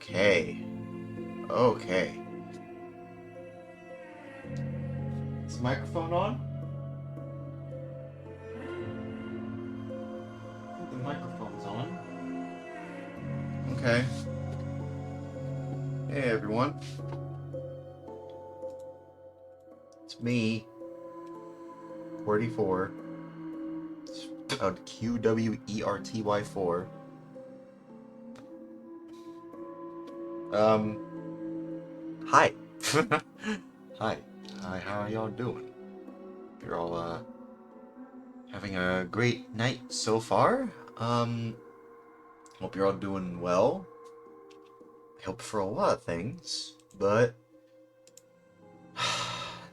Okay. Okay. Is the microphone on? I think the microphone's on. Okay. Hey everyone. It's me, 44. It's QWERTY4. Um, Hi. Hi. Hi, how y'all doing? You're all, having a great night so far? Hope you're all doing well. I hope for a lot of things, but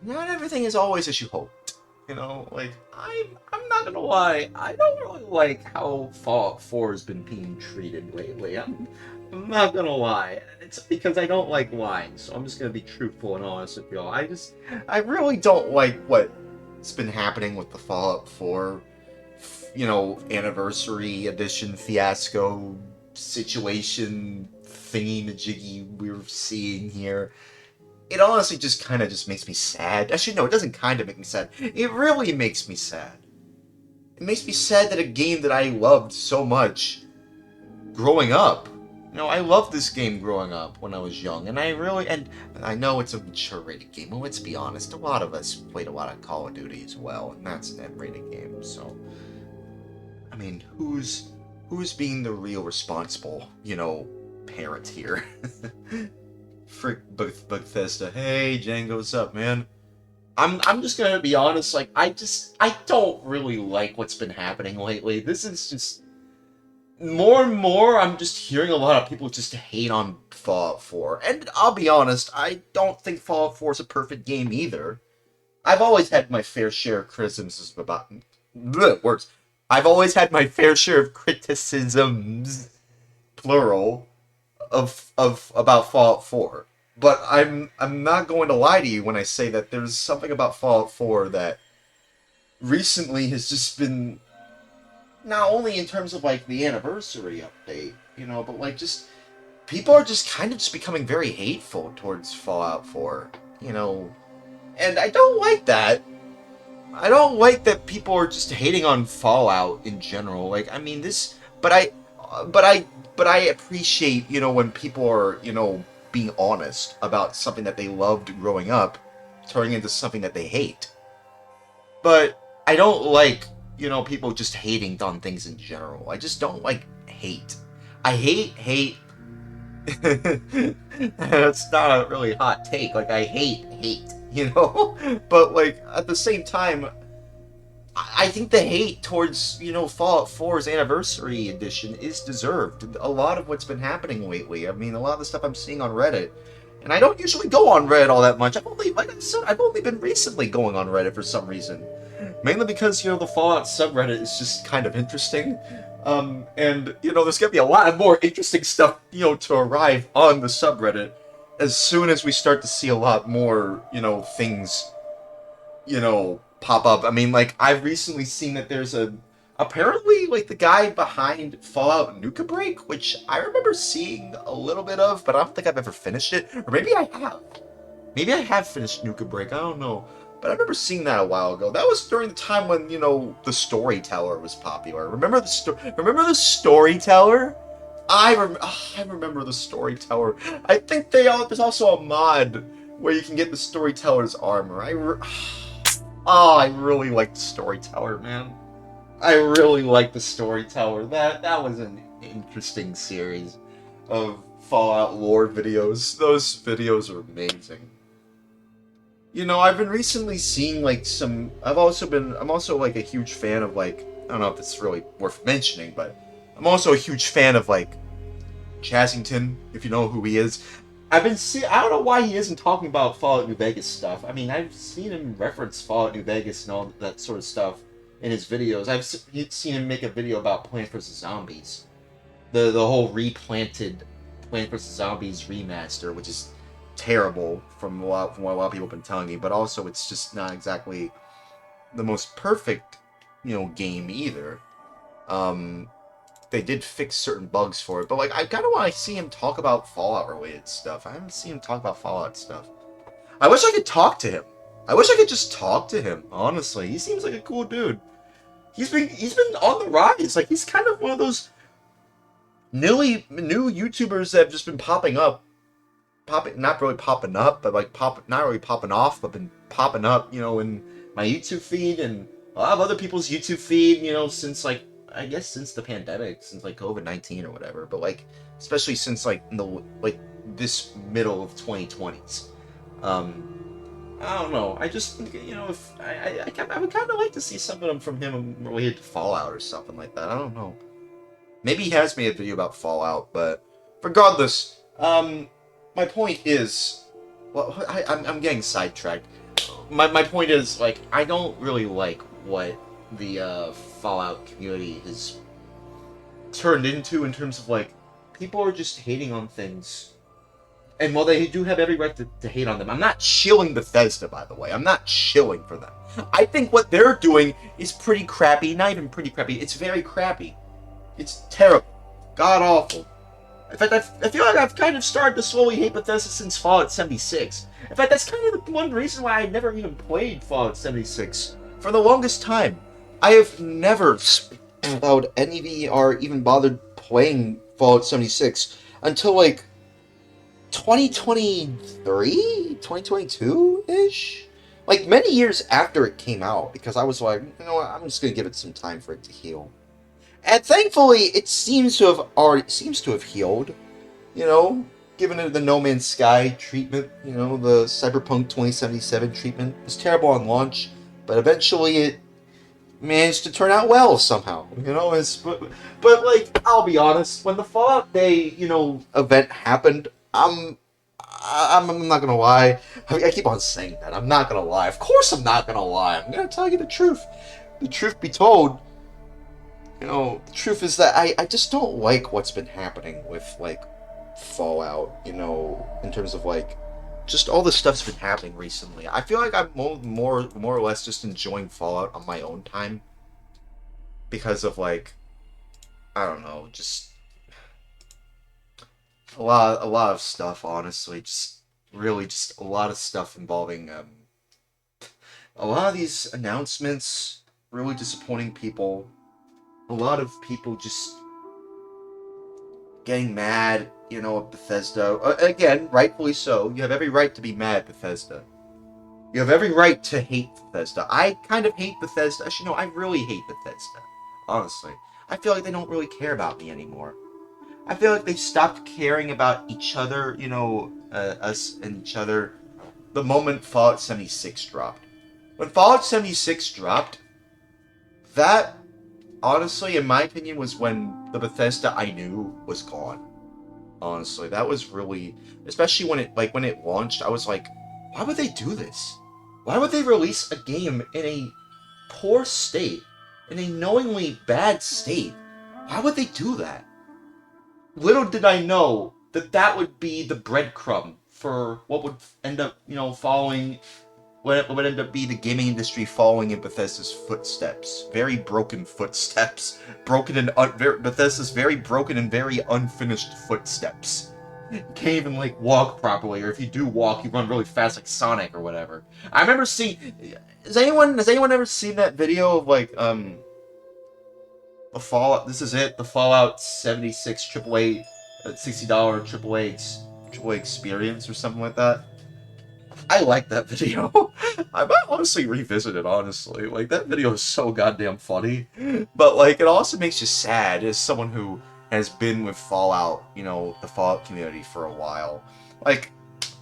not everything is always as you hoped. You know, like I'm not gonna lie, I don't really like how Fallout 4 has been being treated lately. I'm not gonna lie. It's because I don't like lying, so I'm just gonna be truthful and honest with y'all. I really don't like what's been happening with the Fallout 4, anniversary edition fiasco situation thingy majiggy we're seeing here. It honestly just kind of just makes me sad. Actually, no, it doesn't kind of make me sad. It really makes me sad. It makes me sad that a game that I loved so much growing up. I loved this game growing up when I was young, and and I know it's a mature rated game. Well, let's be honest, a lot of us played a lot of Call of Duty as well, and that's an M rated game. So, I mean, who's being the real responsible, parent here? Frick Bethesda. Hey, Django, what's up, man? I'm just gonna be honest. Like, I don't really like what's been happening lately. This is just more and more. I'm just hearing a lot of people just hate on Fallout 4, and I'll be honest. I don't think Fallout 4 is a perfect game either. I've always had my fair share of criticisms about words. I've always had my fair share of criticisms, plural, of about Fallout 4. But I'm not going to lie to you when I say that there's something about Fallout 4 that recently has just been, not only in terms of like the anniversary update, but like just people are just kind of just becoming very hateful towards Fallout 4, and I don't like that. I don't like that people are just hating on Fallout in general. Like, I mean, but but I, but I appreciate, when people are, being honest about something that they loved growing up, turning into something that they hate. But I don't like, people just hating on things in general. I just don't like hate. I hate. That's not a really hot take. Like, I hate. But, like, at the same time, I think the hate towards, Fallout 4's anniversary edition is deserved. A lot of what's been happening lately. I mean, a lot of the stuff I'm seeing on Reddit. And I don't usually go on Reddit all that much. Like I said, I've only been recently going on Reddit for some reason. Mainly because, the Fallout subreddit is just kind of interesting. And, there's gonna be a lot of more interesting stuff, to arrive on the subreddit as soon as we start to see a lot more, things pop up. I mean, like, I've recently seen that there's apparently, like, the guy behind Fallout Nuka Break, which I remember seeing a little bit of, but I don't think I've ever finished it. Or maybe I have. Maybe I have finished Nuka Break, I don't know. But I remember seeing that a while ago. That was during the time when, the Storyteller was popular. Remember the Storyteller? I remember the Storyteller. I think there's also a mod where you can get the Storyteller's armor. Oh, I really like the Storyteller, man. I really like the Storyteller. That was an interesting series of Fallout lore videos. Those videos are amazing. I've been recently seeing like some. I'm also like a huge fan of like. I don't know if it's really worth mentioning, but I'm also a huge fan of like Chasington, if you know who he is. I don't know why he isn't talking about Fallout New Vegas stuff. I mean, I've seen him reference Fallout New Vegas and all that sort of stuff in his videos. Seen him make a video about Plants vs Zombies, the whole replanted Plants vs Zombies remaster, which is terrible from what a lot of people have been telling me. But also, it's just not exactly the most perfect, game either. Um, they did fix certain bugs for it, but like I kind of want to see him talk about Fallout related stuff. I haven't seen him talk about Fallout stuff. I wish I could talk to him. I wish I could just talk to him. Honestly, he seems like a cool dude. He's been on the rise. Like he's kind of one of those new YouTubers that have just been not really popping up, but like not really popping off, but been popping up, in my YouTube feed and a lot of other people's YouTube feed, since like I guess since the pandemic, since like COVID-19 or whatever, but like especially since like this middle of 2020s. I don't know. I just if I would kind of like to see something from him related to Fallout or something like that. I don't know. Maybe he has made a video about Fallout, but regardless, my point is, well, I'm getting sidetracked. My point is, like, I don't really like what the Fallout community has turned into in terms of, like, people are just hating on things. And while they do have every right to hate on them, I'm not shilling Bethesda, by the way. I'm not shilling for them. I think what they're doing is pretty crappy. Not even pretty crappy. It's very crappy. It's terrible. God-awful. In fact, I feel like I've kind of started to slowly hate Bethesda since Fallout 76. In fact, that's kind of the one reason why I never even played Fallout 76. For the longest time, I have never allowed any or even bothered playing Fallout 76 until, like, 2023? 2022-ish? Like, many years after it came out, because I was like, you know what, I'm just gonna give it some time for it to heal. And thankfully, it seems to have healed, given it the No Man's Sky treatment, the Cyberpunk 2077 treatment. It was terrible on launch, but eventually it managed to turn out well somehow, but like, I'll be honest, when the Fallout Day, event happened, I'm not gonna lie. I keep on saying that. I'm not gonna lie. Of course I'm not gonna lie. I'm gonna tell you the truth. The truth be told, the truth is that I just don't like what's been happening with, like, Fallout, in terms of, like, just all the stuff's been happening recently. I feel like I'm more or less just enjoying Fallout on my own time because of, like, I don't know, just a lot of stuff, honestly. Just really just a lot of stuff involving a lot of these announcements really disappointing people. A lot of people just getting mad, at Bethesda. Again, rightfully so. You have every right to be mad at Bethesda. You have every right to hate Bethesda. I kind of hate Bethesda. Actually, no, I really hate Bethesda. Honestly. I feel like they don't really care about me anymore. I feel like they stopped caring about each other, us and each other, the moment Fallout 76 dropped. When Fallout 76 dropped, that, honestly, in my opinion, was when the Bethesda I knew was gone. Honestly, that was really, especially when it launched, I was like, why would they do this? Why would they release a game in a poor state, in a knowingly bad state? Why would they do that? Little did I know that would be the breadcrumb for what would end up, following, what would end up be the gaming industry following in Bethesda's footsteps. Very broken footsteps. Bethesda's very broken and very unfinished footsteps. You can't even, like, walk properly, or if you do walk, you run really fast like Sonic or whatever. I remember seeing... Has anyone ever seen that video of, like, the Fallout... This is it, the Fallout 76 AAA, $60 AAA experience or something like that? I like that video. I might honestly revisit it, honestly. Like, that video is so goddamn funny. But, like, it also makes you sad as someone who has been with Fallout, the Fallout community for a while. Like,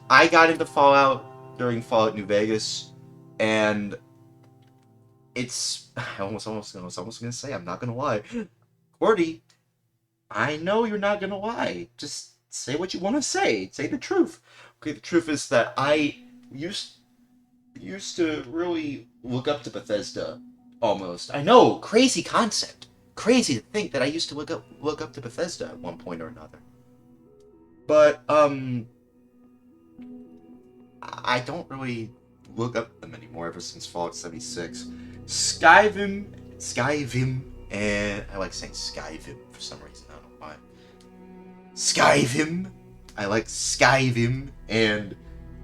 I got into Fallout during Fallout New Vegas, and it's... I was almost gonna say, I'm not gonna lie. Cordy, I know you're not gonna lie. Just say what you want to say. Say the truth. Okay, the truth is that I used to really look up to Bethesda, almost. I know, crazy concept. Crazy to think that I used to look up to Bethesda at one point or another. But, I don't really look up to them anymore ever since Fallout 76. Skyrim, and I like saying Skyrim for some Skyrim. I like Skyrim and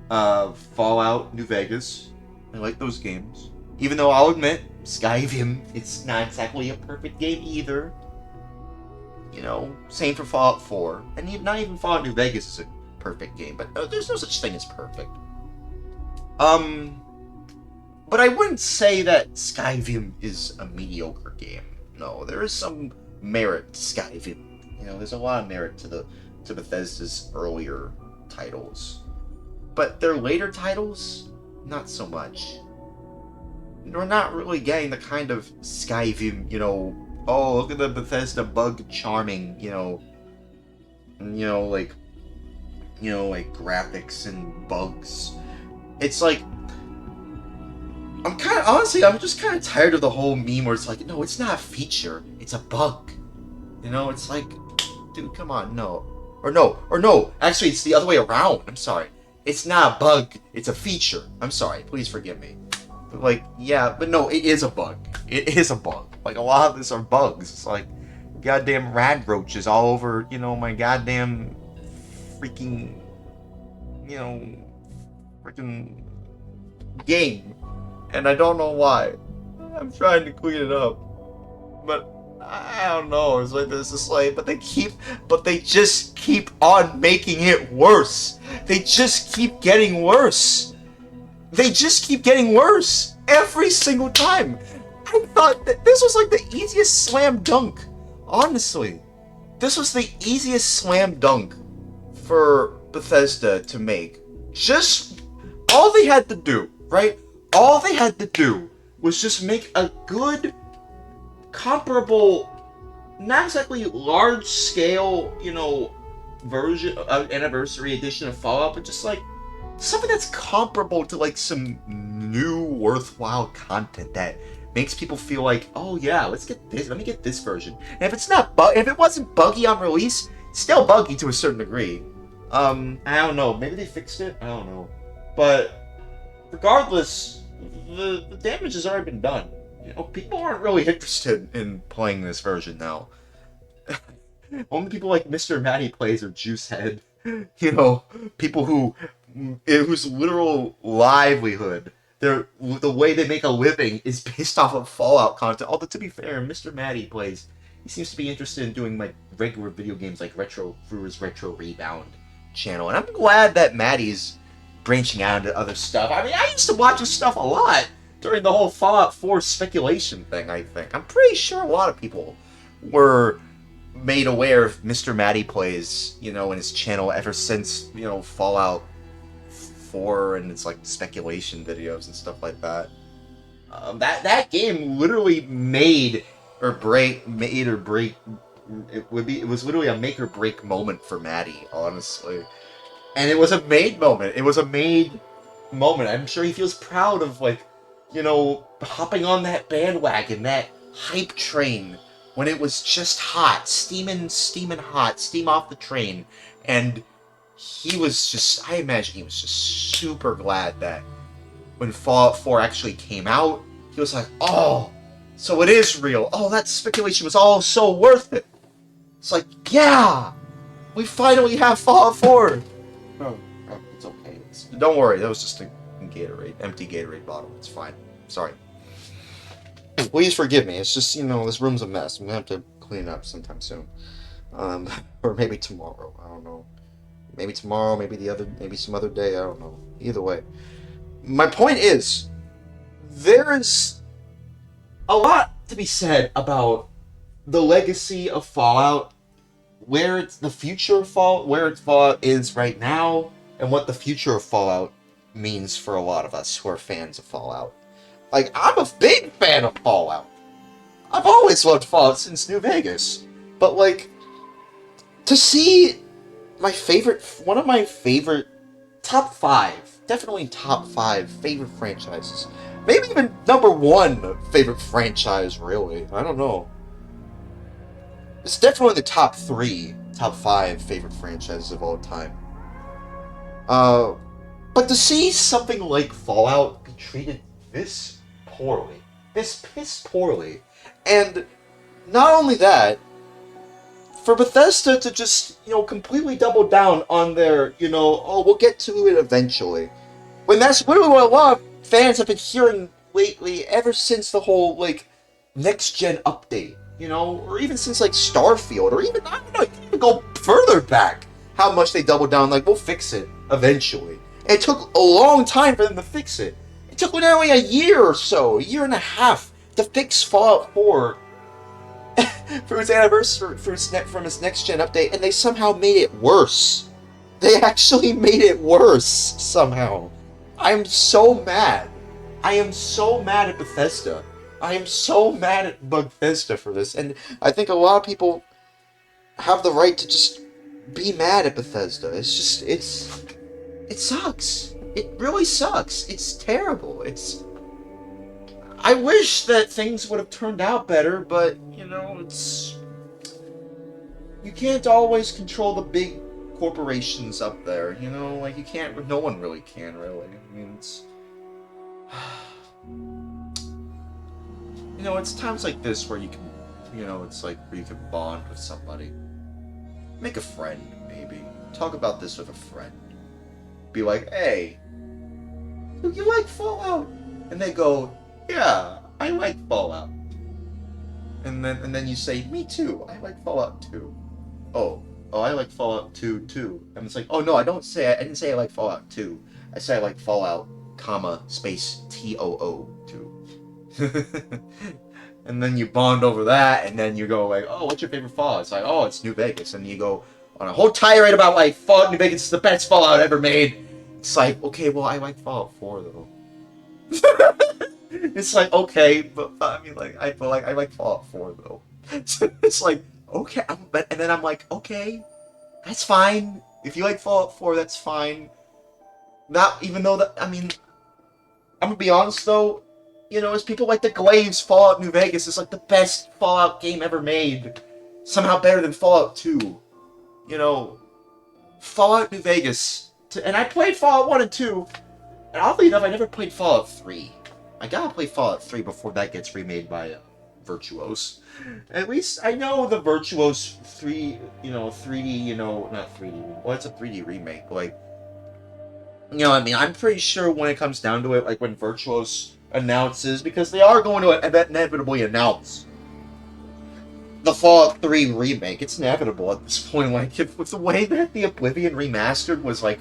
Fallout New Vegas. I like those games. Even though I'll admit, Skyrim, it's not exactly a perfect game either. You know, same for Fallout 4. And not even Fallout New Vegas is a perfect game, but there's no such thing as perfect. But I wouldn't say that Skyrim is a mediocre game. No, there is some merit to Skyrim. You know, there's a lot of merit to Bethesda's earlier titles. But their later titles, not so much. We're not really getting the kind of Skyrim, you know, oh, look at the Bethesda bug charming, like graphics and bugs. It's like, I'm just kind of tired of the whole meme where it's like, no, it's not a feature, it's a bug. You know, it's like, dude, come on, no. Or no, actually, it's the other way around. I'm sorry. It's not a bug, it's a feature. I'm sorry, please forgive me. But like, yeah, but no, it is a bug. It is a bug. Like, a lot of this are bugs. It's like, goddamn rad roaches all over, my goddamn freaking, freaking game. And I don't know why. I'm trying to clean it up. But I don't know. It's like there's this like, but they just keep on making it worse. They just keep getting worse. They just keep getting worse every single time. I thought that this was like the easiest slam dunk. Honestly, this was the easiest slam dunk for Bethesda to make. Just all they had to do, right? All they had to do was just make a good, comparable, not exactly large-scale, version, anniversary edition of Fallout, but just like something that's comparable to like some new, worthwhile content that makes people feel like, oh yeah, let's get this. Let me get this version. And if it's not if it wasn't buggy on release, it's still buggy to a certain degree. I don't know. Maybe they fixed it. I don't know. But regardless, the damage has already been done. People aren't really interested in playing this version now. Only people like Mr. Matty Plays or Juicehead. People whose literal livelihood, the way they make a living is based off of Fallout content. Although, to be fair, Mr. Matty Plays, he seems to be interested in doing like regular video games like Brewers Retro Rebound channel. And I'm glad that Matty's branching out into other stuff. I mean, I used to watch his stuff a lot during the whole Fallout 4 speculation thing, I think. I'm pretty sure a lot of people were made aware of Mr. Matty Plays, in his channel ever since, Fallout 4 and its, like, speculation videos and stuff like that. That game literally made or break. It was literally a make or break moment for Matty, honestly. And it was a made moment. I'm sure he feels proud of, like, hopping on that bandwagon, that hype train, when it was just hot, steaming hot, steam off the train. And I imagine he was just super glad that when Fallout 4 actually came out, he was like, oh, so it is real. Oh, that speculation was all so worth it. It's like, yeah, we finally have Fallout 4. Oh, it's okay. Don't worry, that was just a empty Gatorade bottle. It's fine. Sorry. Please forgive me. It's just, this room's a mess. I'm gonna have to clean it up sometime soon. Or maybe tomorrow. I don't know. Maybe tomorrow, maybe some other day. I don't know. Either way. My point is, there's a lot to be said about the legacy of Fallout, where the future of Fallout, where Fallout is right now, and what the future of Fallout means for a lot of us who are fans of Fallout. Like, I'm a big fan of Fallout. I've always loved Fallout since New Vegas. But, like, to see one of my favorite top 5, definitely top 5 favorite franchises, maybe even number 1 favorite franchise, really, I don't know. It's definitely the top 5 favorite franchises of all time. But to see something like Fallout be treated this piss poorly, and not only that, for Bethesda to just, completely double down on their, oh, we'll get to it eventually. When that's literally what a lot of fans have been hearing lately, ever since the whole, like, next-gen update, or even since, like, Starfield, or even, I don't know, you can even go further back, how much they doubled down, like, we'll fix it eventually. And it took a long time for them to fix it. It took only a year or so, a year and a half, to fix Fallout 4 for its anniversary, from its next-gen update, and they somehow made it worse. They actually made it worse, somehow. I'm so mad. I am so mad at Bethesda. I am so mad at Bethesda for this, and I think a lot of people have the right to just be mad at Bethesda. It sucks. It really sucks. It's terrible. I wish that things would have turned out better, but, you can't always control the big corporations up there, like, you can't, no one really can, really. I mean, it's times like this where you can, it's like where you can bond with somebody. Make a friend, maybe. Talk about this with a friend. Be like, hey, do you like Fallout? And they go, yeah, I like Fallout. And then you say, me too, I like Fallout 2. Oh, I like Fallout 2 too. And it's like, oh no, I didn't say I like Fallout 2. I say I like Fallout, space TOO 2. And then you bond over that, and then you go like, oh, what's your favorite Fallout? It's like, oh, it's New Vegas. And you go on a whole tirade about like Fallout New Vegas is the best Fallout ever made. It's like, okay, well, I like Fallout 4 though. It's like, okay, but I mean, like, I like Fallout 4 though. It's like, okay, and then I'm like, okay, that's fine. If you like Fallout 4, that's fine. Not even though that, I mean, I'm gonna be honest though, as people like the Glaves, Fallout New Vegas is like the best Fallout game ever made. Somehow better than Fallout 2. Fallout New Vegas, and I played Fallout 1 and 2, and oddly enough, I never played Fallout 3. I gotta play Fallout 3 before that gets remade by Virtuos. At least I know the Virtuos 3, 3D, not 3D. Well, it's a 3D remake. Like, I mean, I'm pretty sure when it comes down to it, like when Virtuos announces, because they are going to inevitably announce the Fallout 3 remake. It's inevitable at this point. Like, with the way that the Oblivion Remastered was like,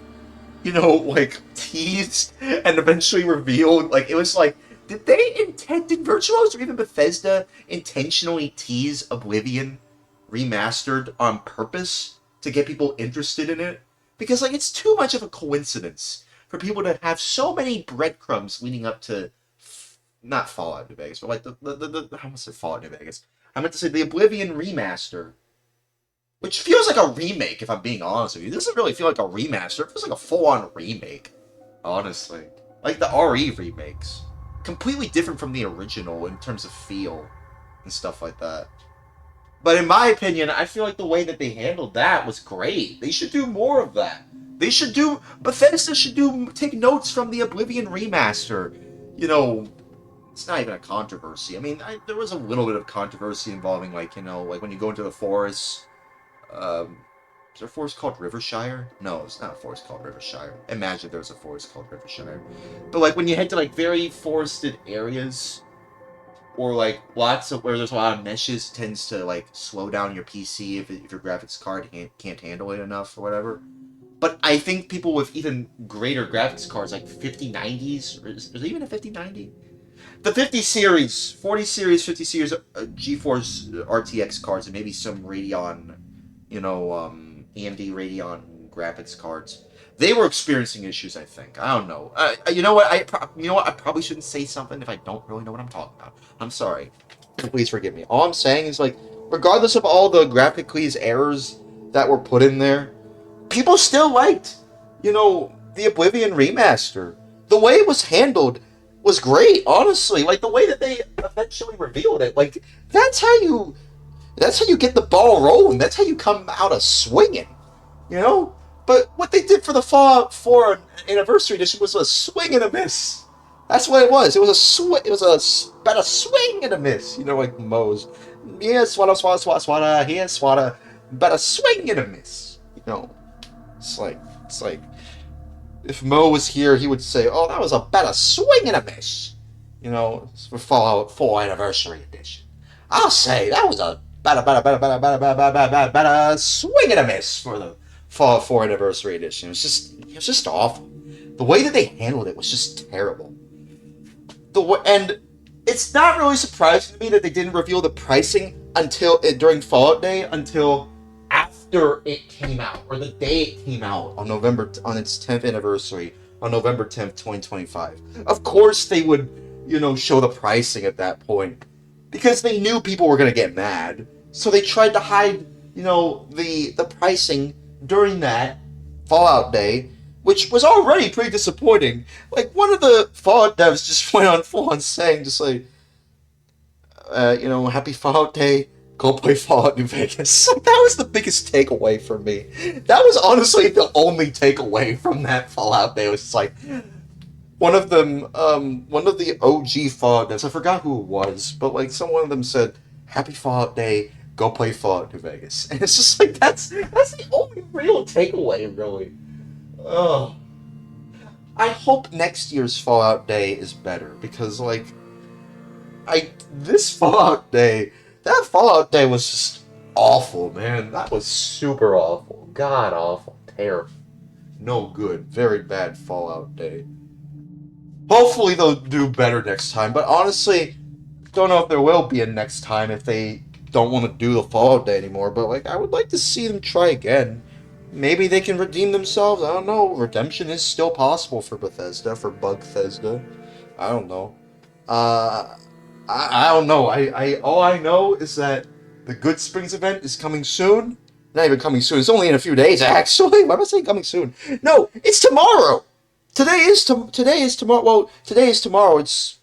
like teased and eventually revealed, like it was like, did Virtuos or even Bethesda intentionally tease Oblivion Remastered on purpose to get people interested in it? Because, like, it's too much of a coincidence for people to have so many breadcrumbs leading up to, not Fallout New Vegas, but like I almost said Fallout New Vegas. I meant to say the Oblivion Remaster, which feels like a remake, if I'm being honest with you. It doesn't really feel like a remaster. It feels like a full-on remake, honestly. Like the RE remakes. Completely different from the original in terms of feel and stuff like that. But in my opinion, I feel like the way that they handled that was great. They should do more of that. Bethesda should take notes from the Oblivion Remaster. It's not even a controversy. I mean, there was a little bit of controversy involving, like, like when you go into the forest. Is there a forest called Rivershire? No, it's not a forest called Rivershire. Imagine there was a forest called Rivershire. But, like, when you head to, like, very forested areas, or, like, lots of where there's a lot of meshes, tends to, like, slow down your PC if your graphics card can't handle it enough or whatever. But I think people with even greater graphics cards, like 5090s, or is there even a 5090? The 50 series, 40 series, 50 series GeForce RTX cards, and maybe some Radeon, AMD Radeon graphics cards. They were experiencing issues, I think. I don't know. You know what? I probably shouldn't say something if I don't really know what I'm talking about. I'm sorry. Please forgive me. All I'm saying is, like, regardless of all the graphically errors that were put in there, people still liked, the Oblivion Remaster. The way it was handled was great, honestly. Like, the way that they eventually revealed it, like, that's how you get the ball rolling. That's how you come out of swinging, But what they did for the Fallout 4 Anniversary Edition was a swing and a miss. That's what it was. It was about a swing and a miss, like Moe's. Yeah, swada, swada, swada, swada. Here, swada. better swing and a miss. You know, it's like if Mo was here, he would say, "Oh, that was a better swing and a miss." You know, for Fallout 4 Anniversary Edition. I'll say that was a better swing and a miss for the Fallout 4 Anniversary Edition. It was just awful. The way that they handled it was just terrible. And it's not really surprising to me that they didn't reveal the pricing until during Fallout Day until after it came out, or the day it came out on its 10th anniversary on November 10th, 2025. Of course they would, show the pricing at that point because they knew people were going to get mad. So they tried to hide, the pricing during that Fallout Day, which was already pretty disappointing. Like, one of the Fallout devs just went on full on saying, just like, happy Fallout Day, go play Fallout New Vegas. That was the biggest takeaway for me. That was honestly the only takeaway from that Fallout Day. It was just like, one of the OG Fallout devs, I forgot who it was, but like, one of them said, happy Fallout Day, go play Fallout New Vegas. And it's just like, that's the only real takeaway, really. Oh, I hope next year's Fallout Day is better because, like, that Fallout Day was just awful, man. That was super awful, god awful, terrible, no good, very bad Fallout Day. Hopefully they'll do better next time, but honestly, don't know if there will be a next time if they don't want to do the Fallout Day anymore. But like, I would like to see them try again. Maybe they can redeem themselves. I don't know. Redemption is still possible for Bethesda, for Bugthesda. I don't know. I don't know. I all I know is that the Good Springs event is coming soon. Not even coming soon. It's only in a few days, actually. Why am I saying coming soon? No, it's tomorrow. Today is tomorrow. Well, today is tomorrow. It's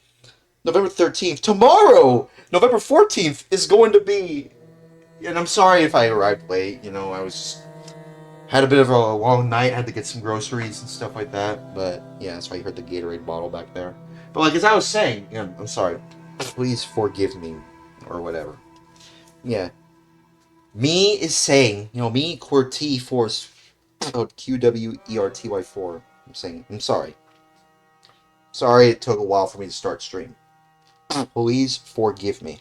November 13th. Tomorrow, November 14th, is going to be. And I'm sorry if I arrived late. I was had a bit of a long night, had to get some groceries and stuff like that. But yeah, that's why you heard the Gatorade bottle back there. But like, as I was saying, I'm sorry. Please forgive me, or whatever. Yeah. Me is saying, me, QWERTY 4, spelled QWERTY4. I'm saying, I'm sorry. Sorry it took a while for me to start stream. Please forgive me.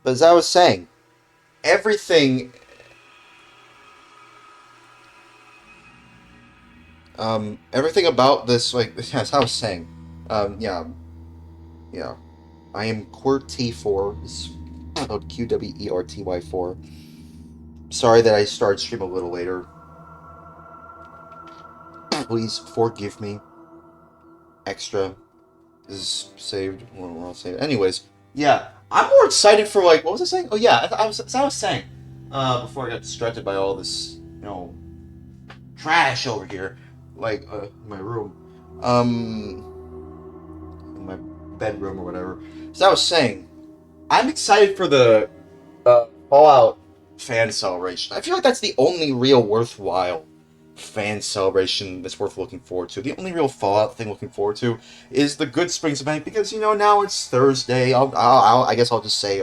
But as I was saying, everything about this, like, as I was saying, yeah. I am QWERTY4, spelled QWERTY4. Sorry that I started stream a little later. Please forgive me. Extra is saved. Well, I'll save it. Anyways, yeah, I'm more excited for, like, what was I saying? Oh yeah, I was saying, before I got distracted by all this, trash over here, like, in my room, in my bedroom or whatever. So I was saying, I'm excited for the Fallout fan celebration. I feel like that's the only real worthwhile fan celebration that's worth looking forward to. The only real Fallout thing looking forward to is the Good Springs event because now it's Thursday. I guess I'll just say,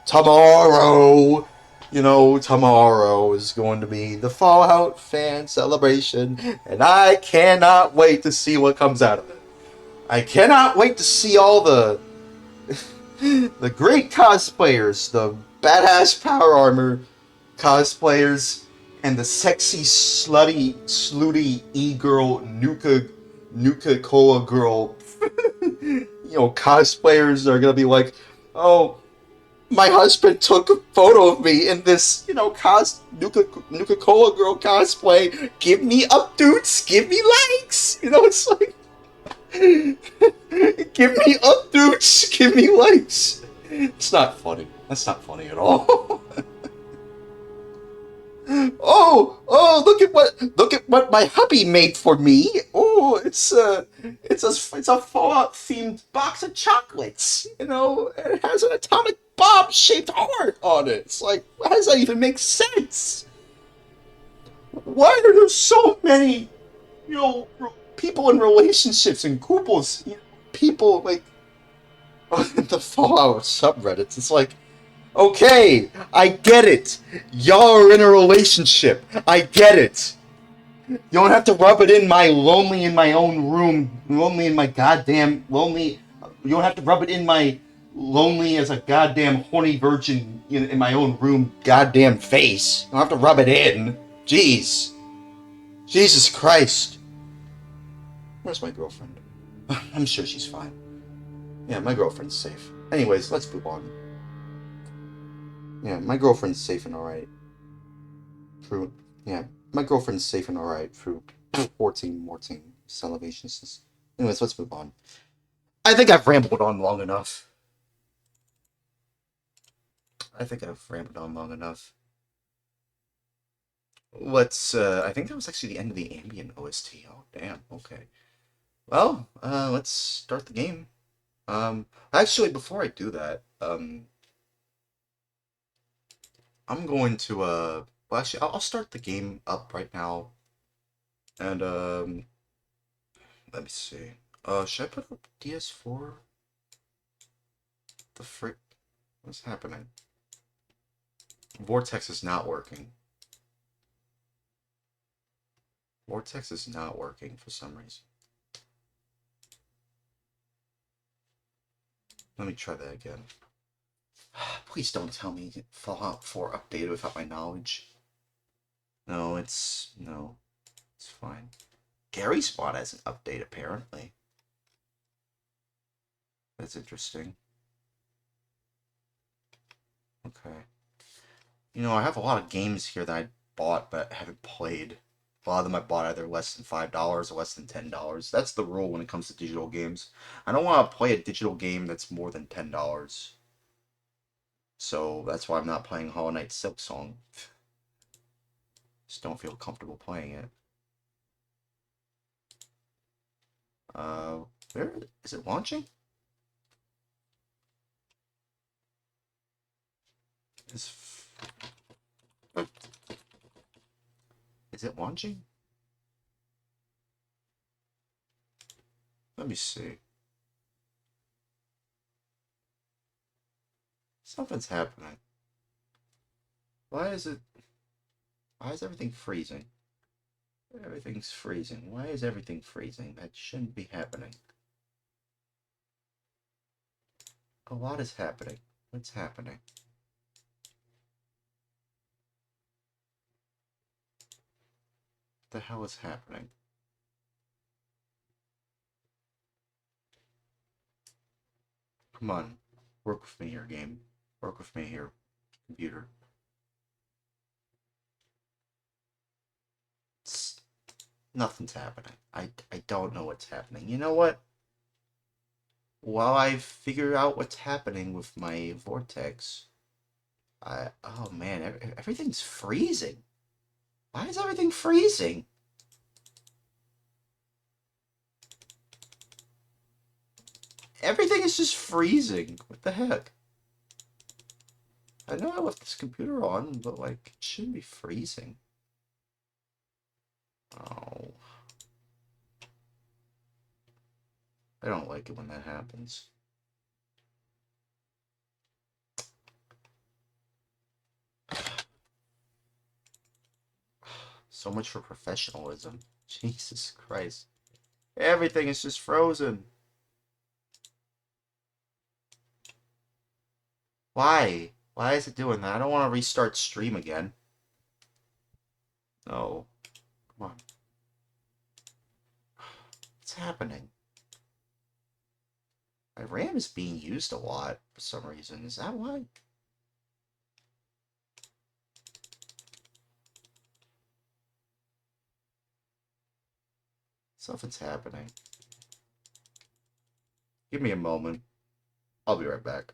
tomorrow. Tomorrow is going to be the Fallout fan celebration, and I cannot wait to see what comes out of it. I cannot wait to see all the the great cosplayers, the badass Power Armor cosplayers, and the sexy, slutty e-girl, Nuka-Cola girl, cosplayers are gonna be like, oh, my husband took a photo of me in this, Nuka-Cola girl cosplay. Give me up, dudes. Give me likes. It's like, give me up, dudes. Give me likes. It's not funny. That's not funny at all. Oh! Look at what my hubby made for me. Oh, it's a Fallout themed box of chocolates. It has an atomic bomb shaped heart on it. It's like, how does that even make sense? Why are there so many, people in relationships and couples, people like on the Fallout subreddits? It's like, Okay, I get it. Y'all are in a relationship. I get it. You don't have to rub it in my lonely in my own room, lonely in my goddamn lonely. You don't have to rub it in my lonely as a goddamn horny virgin in my own room, goddamn face. You don't have to rub it in. Jeez. Jesus Christ. Where's my girlfriend? I'm sure she's fine. Yeah, my girlfriend's safe. Anyways, let's move on. Yeah, my girlfriend's safe and alright. Through, yeah, my girlfriend's safe and alright through 14 Morting Salvations. Anyways, let's move on. I think I've rambled on long enough. I think I've rambled on long enough. I think that was actually the end of the ambient OST. Oh, damn, okay. Well, let's start the game. Actually, before I do that, I'm going to, well, actually, I'll start the game up right now. And, let me see. Should I put up DS4? The frick? What's happening? Vortex is not working. Vortex is not working for some reason. Let me try that again. Please don't tell me Fallout 4 updated without my knowledge. No, it's fine. Gary Spot has an update apparently. That's interesting. Okay. You know, I have a lot of games here that I bought but haven't played. A lot of them I bought either less than $5 or less than $10. That's the rule when it comes to digital games. I don't want to play a digital game that's more than $10. So that's why I'm not playing Hollow Knight Silksong. Just don't feel comfortable playing it. Uh, where is it launching? Is is it launching? Let me see. Something's happening. Why is it? Why is everything freezing? Everything's freezing. Why is everything freezing? That shouldn't be happening. A lot is happening. What's happening? What the hell is happening? Come on. Work with me here, game. Work with me here, computer. It's, nothing's happening. I don't know what's happening. You know what? While I figure out what's happening with my vortex, oh man, everything's freezing. Why is everything freezing? Everything is just freezing. What the heck? I know I left this computer on, but like, it shouldn't be freezing. Oh. I don't like it when that happens. So much for professionalism. Jesus Christ. Everything is just frozen. Why? Why is it doing that? I don't want to restart stream again. No. Come on. What's happening? My RAM is being used a lot for some reason. Is that why? Something's happening. Give me a moment. I'll be right back.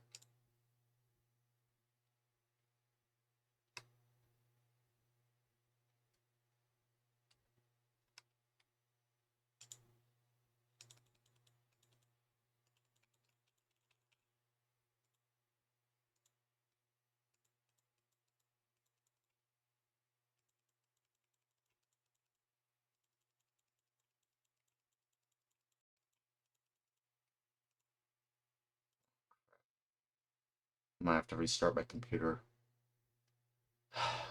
might have to restart my computer.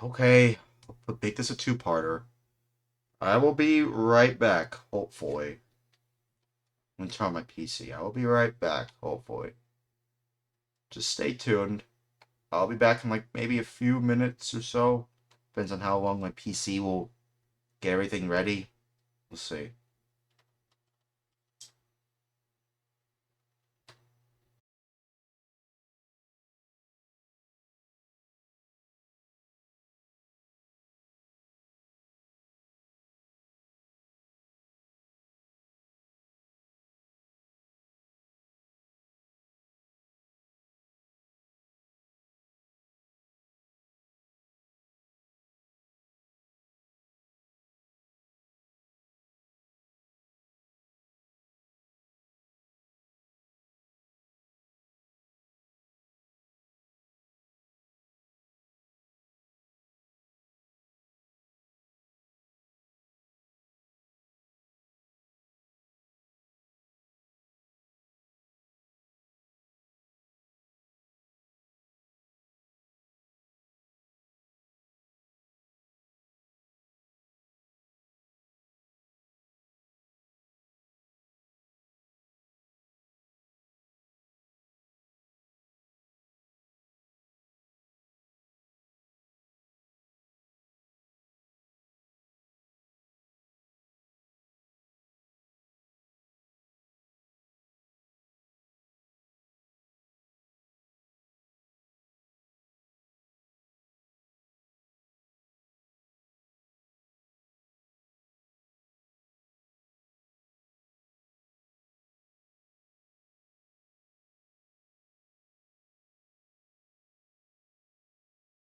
Okay, I'll make this a two-parter. I will be right back, hopefully. I'm gonna turn on my PC. I will be right back, hopefully. Just stay tuned. I'll be back in like maybe a few minutes or so. Depends on how long my PC will get everything ready. We'll see.